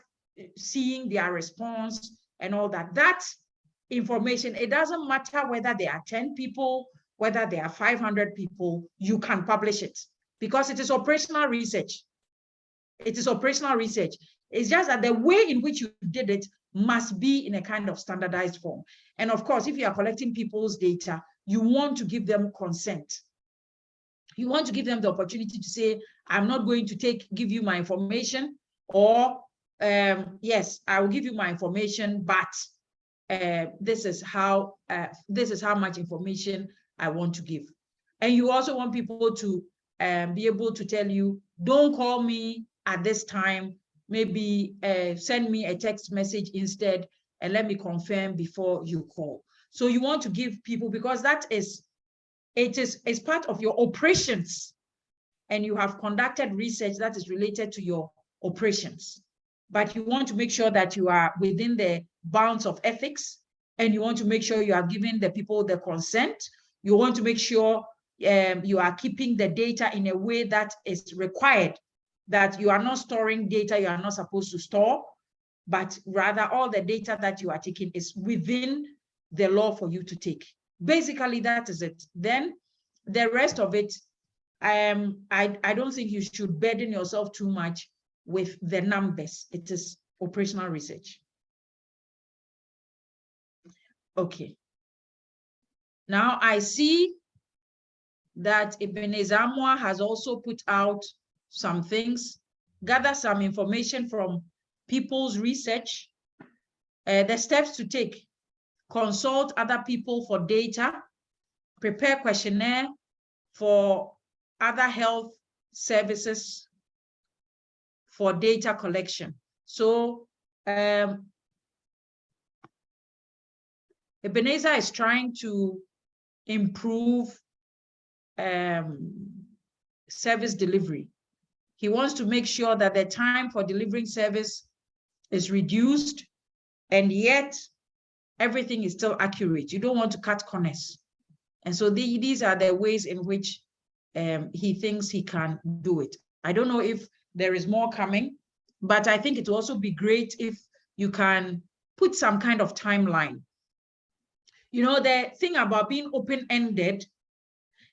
seeing their response and all that. That information, it doesn't matter whether there are 10 people, whether there are 500 people, you can publish it, because it is operational research. It is operational research. It's just that the way in which you did it must be in a kind of standardized form. And of course, if you are collecting people's data, you want to give them consent. You want to give them the opportunity to say, I'm not going to give you my information, or yes, I will give you my information, but this is how much information I want to give. And you also want people to be able to tell you, don't call me at this time, maybe send me a text message instead, and let me confirm before you call. So you want to give people, because it is part of your operations, and you have conducted research that is related to your operations. But you want to make sure that you are within the bounds of ethics, and you want to make sure you are giving the people the consent. You want to make sure you are keeping the data in a way that is required, that you are not storing data you are not supposed to store, but rather all the data that you are taking is within the law for you to take. Basically, that is it. Then the rest of it, I don't think you should burden yourself too much with the numbers. It is operational research. Okay. Now I see that Ebenezer Amwa has also put out some things, gather some information from people's research, the steps to take: consult other people for data, prepare questionnaire for other health services for data collection. So Ebenezer is trying to improve service delivery. He wants to make sure that the time for delivering service is reduced, and yet everything is still accurate. You don't want to cut corners. And so these are the ways in which he thinks he can do it. I don't know if there is more coming, but I think it will also be great if you can put some kind of timeline. You know, the thing about being open-ended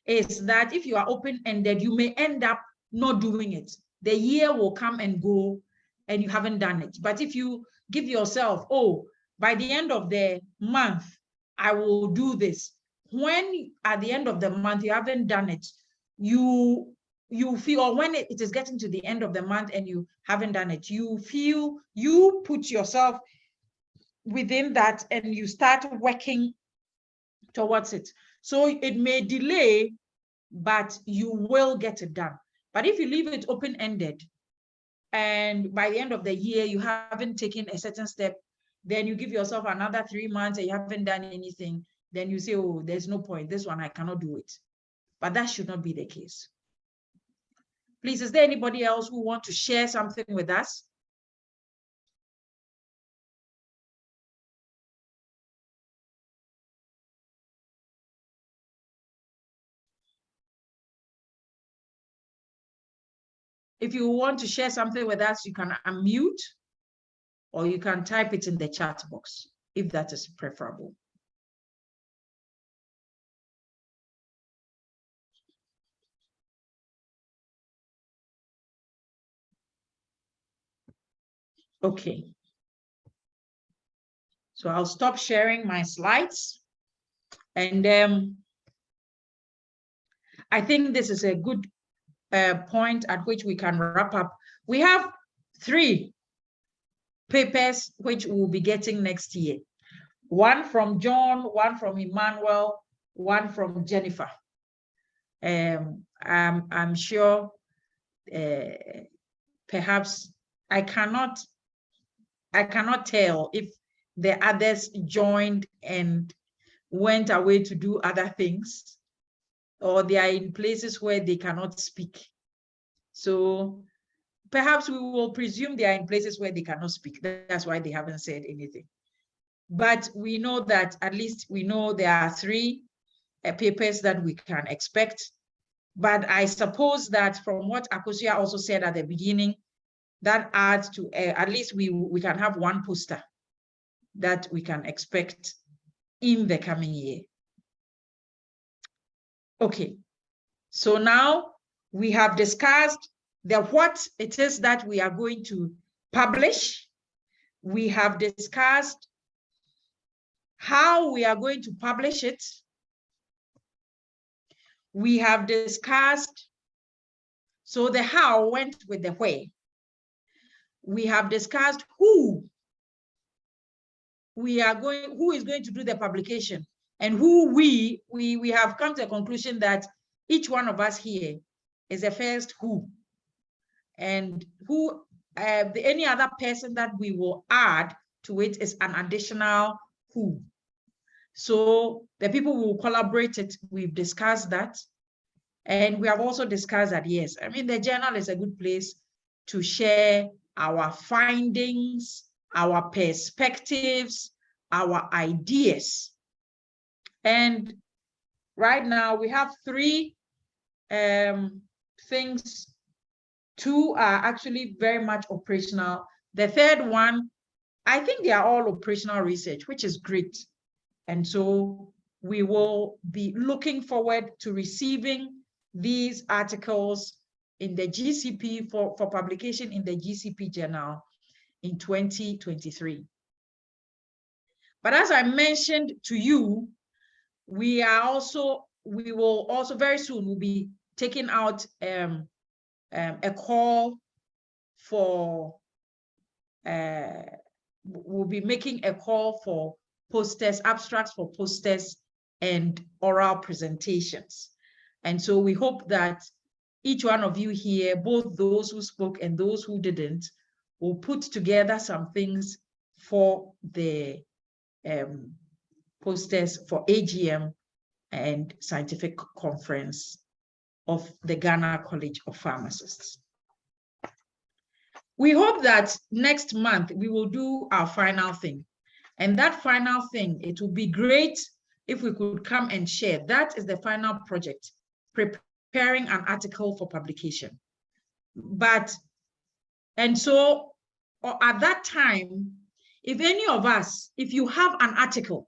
is that if you are open-ended, you may end up not doing it. The year will come and go and you haven't done it. But if you give yourself, oh, by the end of the month, I will do this. When at the end of the month, you haven't done it, you feel, or when it is getting to the end of the month and you haven't done it, you feel, you put yourself within that and you start working towards it. So it may delay, but you will get it done. But if you leave it open-ended, and by the end of the year, you haven't taken a certain step, then you give yourself another 3 months and you haven't done anything, then you say, oh, there's no point. This one, I cannot do it. But that should not be the case. Please, is there anybody else who want to share something with us? If you want to share something with us, you can unmute or you can type it in the chat box, if that is preferable. Okay. So I'll stop sharing my slides. And I think this is a good point at which we can wrap up. We have 3 papers which we'll be getting next year. One from John, one from Emmanuel, one from Jennifer. I'm sure perhaps I cannot tell if the others joined and went away to do other things, or they are in places where they cannot speak. So perhaps we will presume they are in places where they cannot speak. That's why they haven't said anything. But we know that at least we know there are 3 papers that we can expect. But I suppose that from what Akosua also said at the beginning, that adds to at least we can have 1 poster that we can expect in the coming year. Okay, so now we have discussed what it is that we are going to publish. We have discussed how we are going to publish it. We have discussed, so the how went with the where. We have discussed who is going to do the publication, and who we have come to a conclusion that each one of us here is a first who, and who any other person that we will add to it is an additional who. So the people who will collaborate it, we've discussed that. And we have also discussed that, yes, I mean, the journal is a good place to share our findings, our perspectives, our ideas. And right now we have 3 things. 2 are actually very much operational. The 3rd one, I think they are all operational research, which is great. And so we will be looking forward to receiving these articles in the GCP for publication in the GCP journal in 2023. But as I mentioned to you, we will also very soon we'll be taking out a call for we'll be making a call for posters, abstracts for posters and oral presentations. And so we hope that each one of you here, both those who spoke and those who didn't, will put together some things for the posters for AGM and scientific conference of the Ghana College of Pharmacists. We hope that next month we will do our final thing. And that final thing, it would be great if we could come and share. That is the final project, preparing an article for publication. And so at that time, if any of us, if you have an article,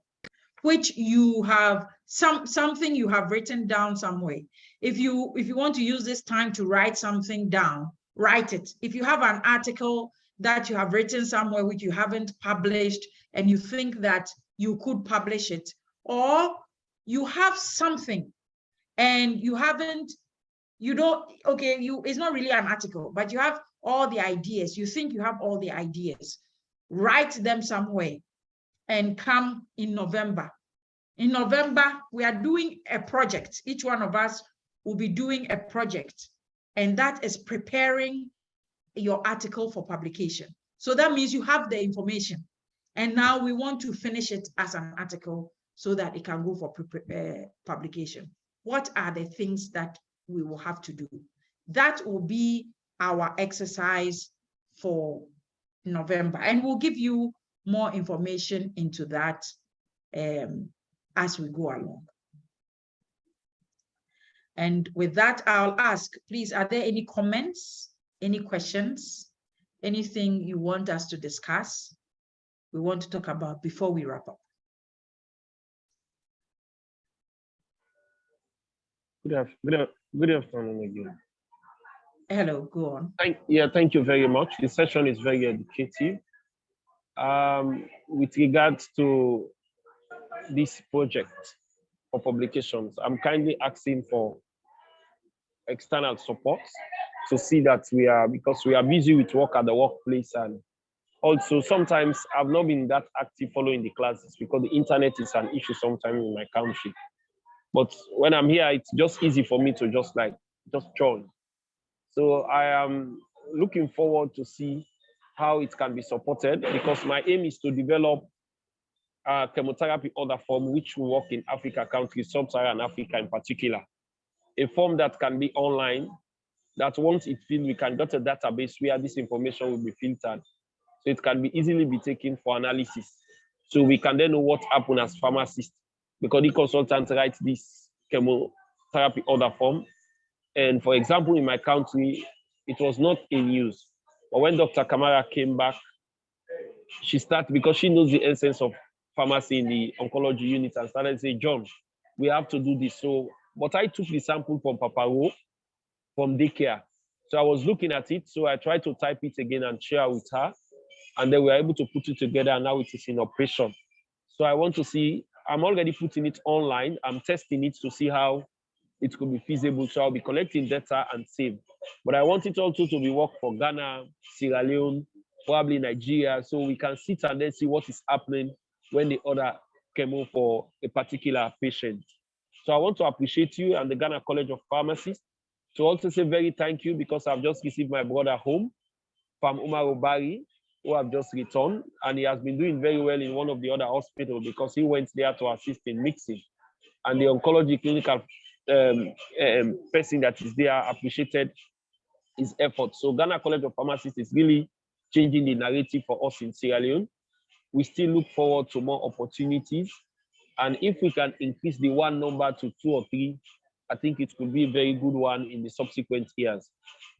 which you have something you have written down somewhere, if you want to use this time to write something down, write it. If you have an article that you have written somewhere which you haven't published and you think that you could publish it, or you have something and it's not really an article, but you have all the ideas, you think you have all the ideas, write them somewhere and come in November. In November, we are doing a project. Each one of us will be doing a project, and that is preparing your article for publication. So that means you have the information, and now we want to finish it as an article so that it can go for publication. What are the things that we will have to do? that will be our exercise for November. And we'll give you more information into that as we go along. And with that, I'll ask, please, are there any comments, any questions, anything you want us to discuss, we want to talk about before we wrap up? Good afternoon again. Hello, go on. Thank you very much. The session is very educative. With regards to this project for publications, I'm kindly asking for external support to see that because we are busy with work at the workplace, and also sometimes I've not been that active following the classes because the internet is an issue sometimes in my country. But when I'm here, it's just easy for me to just join. So I am looking forward to see how it can be supported, because my aim is to develop a chemotherapy order form which will work in Africa countries, sub-Saharan Africa in particular. A form that can be online, that once it's filled, we can get a database where this information will be filtered. So it can be easily be taken for analysis. So we can then know what happened as pharmacists, because the consultant writes this chemotherapy order form. And for example, in my country, it was not in use. But when Dr. Kamara came back, she started, because she knows the essence of pharmacy in the oncology unit, and started to say, John, we have to do this. So, but I took the sample from Papa Ro, from daycare. So I was looking at it. So I tried to type it again and share with her. And then we were able to put it together, and now it is in operation. So I want to see, I'm already putting it online. I'm testing it to see how it could be feasible. So I'll be collecting data and save. But I want it also to be work for Ghana, Sierra Leone, probably Nigeria, so we can sit and then see what is happening when they order chemo for a particular patient. So I want to appreciate you and the Ghana College of Pharmacists, to also say very thank you, because I've just received my brother home from Umar Obari, who have just returned, and he has been doing very well in one of the other hospitals because he went there to assist in mixing. And the oncology clinical person that is there appreciated his efforts. So Ghana College of Pharmacists is really changing the narrative for us in Sierra Leone. We still look forward to more opportunities. And if we can increase the one number to 2 or 3, I think it could be a very good one in the subsequent years.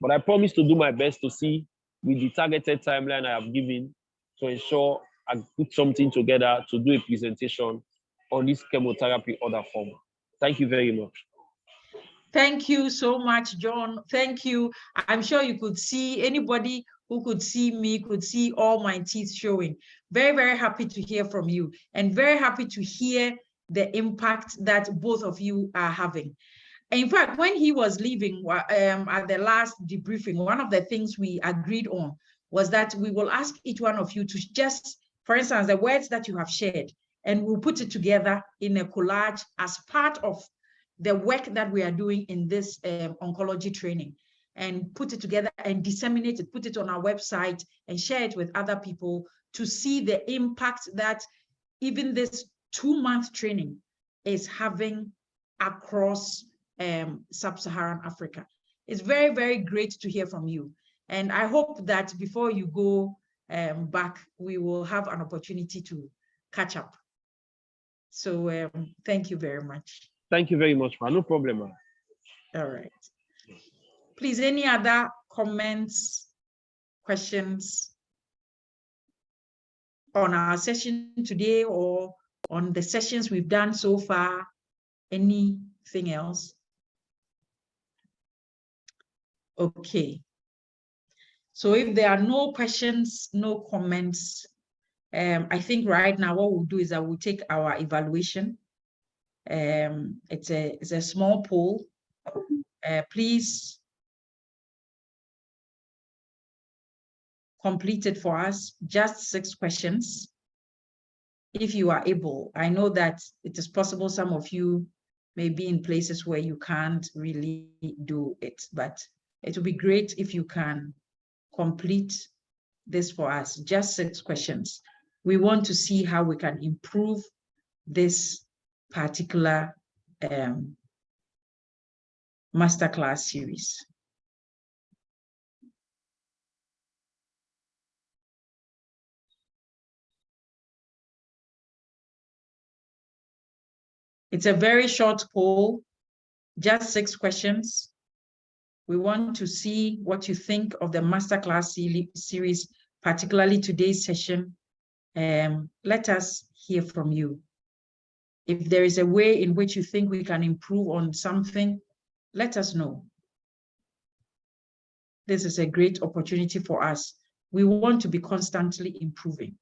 But I promise to do my best to see, with the targeted timeline I have given, to ensure I put something together to do a presentation on this chemotherapy order form. Thank you very much. Thank you so much, John. Thank you. I'm sure you could see, anybody who could see me could see all my teeth showing. Very, very happy to hear from you, and very happy to hear the impact that both of you are having. In fact, when he was leaving at the last debriefing, one of the things we agreed on was that we will ask each one of you to just, for instance, the words that you have shared, and we'll put it together in a collage as part of the work that we are doing in this oncology training, and put it together and disseminate it, put it on our website and share it with other people to see the impact that even this 2-month training is having across sub-Saharan Africa. It's very, very great to hear from you. And I hope that before you go back, we will have an opportunity to catch up. So thank you very much. Thank you very much, man. No problem, man. All right. Please, any other comments, questions on our session today or on the sessions we've done so far? Anything else? Okay. So if there are no questions, no comments, I think right now what we'll do is I will take our evaluation. It's a small poll. Please complete it for us, just 6 questions. If you are able, I know that it is possible some of you may be in places where you can't really do it, but it would be great if you can complete this for us, just 6 questions. We want to see how we can improve this particular masterclass series. It's a very short poll, just 6 questions. We want to see what you think of the masterclass series, particularly today's session. Let us hear from you. If there is a way in which you think we can improve on something, let us know. This is a great opportunity for us. We want to be constantly improving.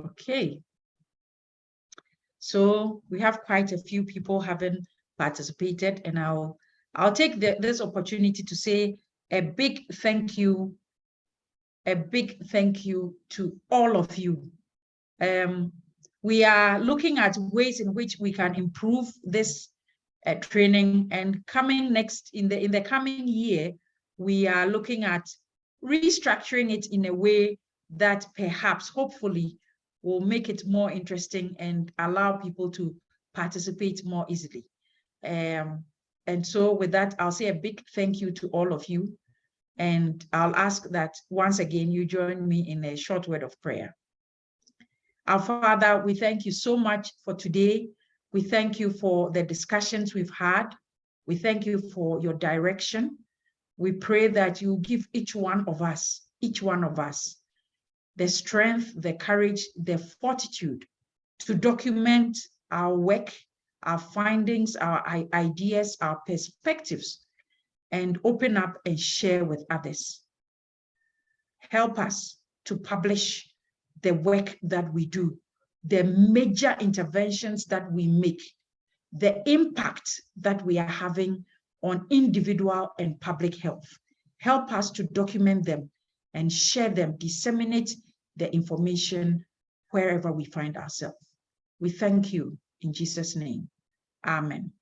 Okay. So we have quite a few people having participated, and I'll take this opportunity to say a big thank you to all of you. We are looking at ways in which we can improve this training, and coming next in the coming year, we are looking at restructuring it in a way that perhaps, hopefully, will make it more interesting and allow people to participate more easily. And so with that, I'll say a big thank you to all of you. And I'll ask that once again, you join me in a short word of prayer. Our Father, we thank you so much for today. We thank you for the discussions we've had. We thank you for your direction. We pray that you give each one of us, the strength, the courage, the fortitude to document our work, our findings, our ideas, our perspectives, and open up and share with others. Help us to publish the work that we do, the major interventions that we make, the impact that we are having on individual and public health. Help us to document them and share them, disseminate the information wherever we find ourselves. We thank you in Jesus' name. Amen.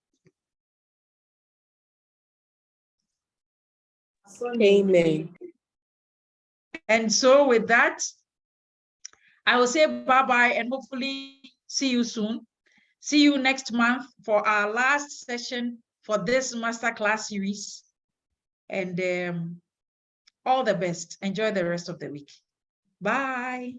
Amen. And so with that, I will say bye-bye and hopefully see you soon. See you next month for our last session for this masterclass series. And all the best. Enjoy the rest of the week. Bye.